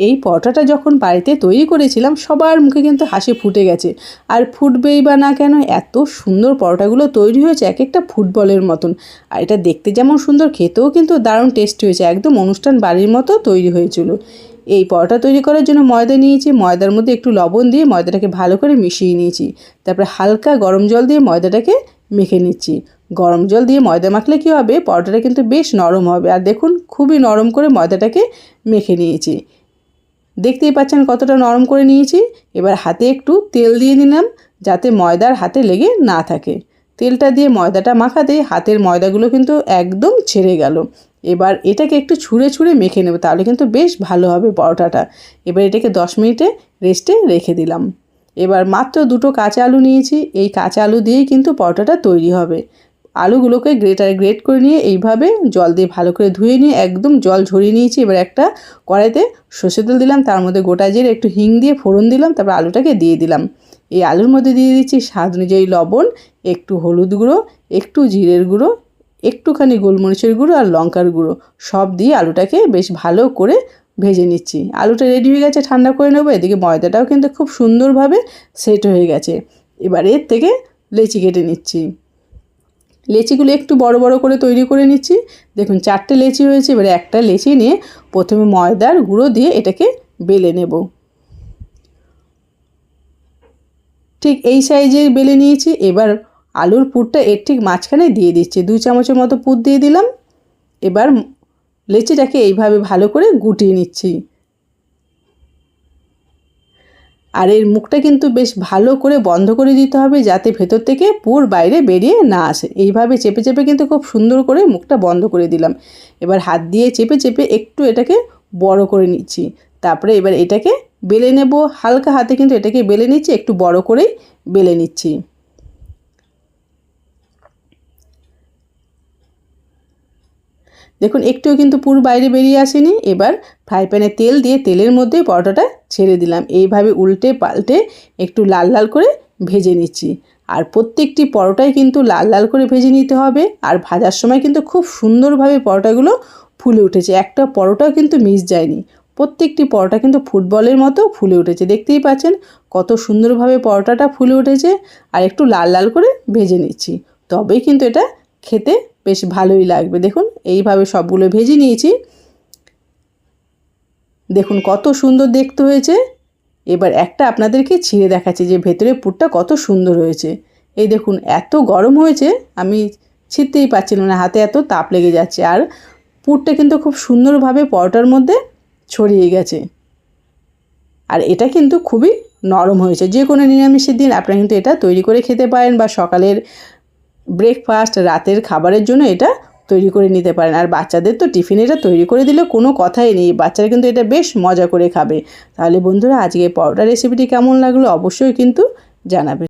এই পরোটাটা যখন বাড়িতে তৈরি করেছিলাম সবার মুখে কিন্তু হাসি ফুটে গেছে। আর ফুটবেই বা না কেন, এত সুন্দর পরোটাগুলো তৈরি হয়েছে এক একটা ফুটবলের মতন। আর এটা দেখতে যেমন সুন্দর, খেতেও কিন্তু দারুণ টেস্টি হয়েছে, একদম অনুষ্ঠান বাড়ির মতো তৈরি হয়েছিল। এই পরোটা তৈরি করার জন্য ময়দা নিয়েছি, ময়দার মধ্যে একটু লবণ দিয়ে ময়দাটাকে ভালো করে মিশিয়ে নিয়েছি। তারপরে হালকা গরম জল দিয়ে ময়দাটাকে মেখে নিচ্ছি। গরম জল দিয়ে ময়দা মাখলে কী হবে, পরোটাটা কিন্তু বেশ নরম হবে। আর দেখুন খুবই নরম করে ময়দাটাকে মেখে নিয়েছি, দেখতেই পাচ্ছেন কতটা নরম করে নিয়েছি। এবার হাতে একটু তেল দিয়ে নিলাম যাতে ময়দার হাতে লেগে না থাকে। তেলটা দিয়ে ময়দাটা মাখাতেই হাতের ময়দাগুলো কিন্তু একদম ছেড়ে গেল। এবার এটাকে একটু ছুঁড়ে ছুঁড়ে মেখে নেব, তাহলে কিন্তু বেশ ভালো হবে পরোটাটা। এবার এটাকে 10 মিনিটে রেস্টে রেখে দিলাম। এবার মাত্র 2টো কাঁচা আলু নিয়েছি, এই কাঁচা আলু দিয়েই কিন্তু পরোটাটা তৈরি হবে। আলুগুলোকে গ্রেট করে নিয়ে এইভাবে জল দিয়ে ভালো করে ধুয়ে নিয়ে একদম জল ঝরিয়ে নিয়েছি। এবার একটা কড়াইতে সর্ষের তেল দিলাম, তার মধ্যে গোটা জিরে একটু হিং দিয়ে ফোড়ন দিলাম, তারপর আলুটাকে দিয়ে দিলাম। এই আলুর মধ্যে দিয়ে দিচ্ছি স্বাদ অনুযায়ী লবণ, একটু হলুদ গুঁড়ো, একটু জিরের গুঁড়ো, একটুখানি গোলমরিচের গুঁড়ো আর লঙ্কার গুঁড়ো, সব দিয়ে আলুটাকে বেশ ভালো করে ভেজে নিচ্ছি। আলুটা রেডি হয়ে গেছে, ঠান্ডা করে নেবো। এদিকে ময়দাটাও কিন্তু খুব সুন্দরভাবে সেট হয়ে গেছে। এবার এর থেকে লেচি কেটে নিচ্ছি। লেচিগুলো একটু বড় বড় করে তৈরি করে নিচ্ছি। দেখুন 4টে লেচি হয়েছে। এবারে একটা লেচি নিয়ে প্রথমে ময়দার গুঁড়ো দিয়ে এটাকে বেলে নেব। ঠিক এই সাইজের বেলে নিয়েছি। এবার আলুর পুরটা এর ঠিক মাঝখানে দিয়ে দিচ্ছি, 2 চামচের মতো পুর দিয়ে দিলাম। এবার লেচিটাকে এইভাবে ভালো করে গুটিয়ে নিচ্ছি। আর এর মুখটা কিন্তু বেশ ভালো করে বন্ধ করে দিতে হবে যাতে ভেতর থেকে পুর বাইরে বেরিয়ে না আসে। এইভাবে চেপে চেপে কিন্তু খুব সুন্দর করে মুখটা বন্ধ করে দিলাম। এবার হাত দিয়ে চেপে চেপে একটু এটাকে বড় করে নিচ্ছি। তারপরে এবার এটাকে বেলে নেব, হালকা হাতে কিন্তু এটাকে বেলে নিচ্ছি, একটু বড় করেই বেলে নিচ্ছি। দেখুন একটুও কিন্তু পুর বাইরে বেরিয়ে আসেনি। এবার ফ্রাই প্যানে তেল দিয়ে তেলের মধ্যে পরোটাটা ছেড়ে দিলাম। এইভাবে উল্টে পাল্টে একটু লাল লাল করে ভেজে নিচ্ছি। আর প্রত্যেকটি পরোটাই কিন্তু লাল লাল করে ভেজে নিতে হবে। আর ভাজার সময় কিন্তু খুব সুন্দরভাবে পরোটাগুলো ফুলে উঠেছে, একটা পরোটাও কিন্তু মিস যায়নি। প্রত্যেকটি পরোটা কিন্তু ফুটবলের মতো ফুলে উঠেছে, দেখতেই পাচ্ছেন কত সুন্দরভাবে পরোটাটা ফুলে উঠেছে। আর একটু লাল লাল করে ভেজে নিচ্ছি, তবেই কিন্তু এটা খেতে বেশ ভালোই লাগবে। দেখুন এইভাবে সবগুলো ভেজে নিয়েছি, দেখুন কত সুন্দর দেখতে হয়েছে। এবার একটা আপনাদেরকে ছিঁড়ে দেখাচ্ছি যে ভেতরে পুরটা কত সুন্দর হয়েছে। এই দেখুন এত গরম হয়েছে আমি ছিঁড়তেই পারছিলাম না, হাতে এত তাপ লেগে যাচ্ছে। আর পুরটা কিন্তু খুব সুন্দরভাবে পরোটার মধ্যে ছড়িয়ে গেছে। আর এটা কিন্তু খুবই নরম হয়েছে। যে কোনো নিরামিষের দিন আপনারা কিন্তু এটা তৈরি করে খেতে পারেন, বা সকালের ব্রেকফাস্ট, রাতের খাবারের জন্য এটা তৈরি করে নিতে পারেন। আর বাচ্চাদের তো টিফিনে এটা তৈরি করে দিলে কোনো কথাই নেই, বাচ্চারা কিন্তু এটা বেশ মজা করে খাবে। তাহলে বন্ধুরা আজকে পরোটা রেসিপিটি কেমন লাগলো অবশ্যই কিন্তু জানাবেন।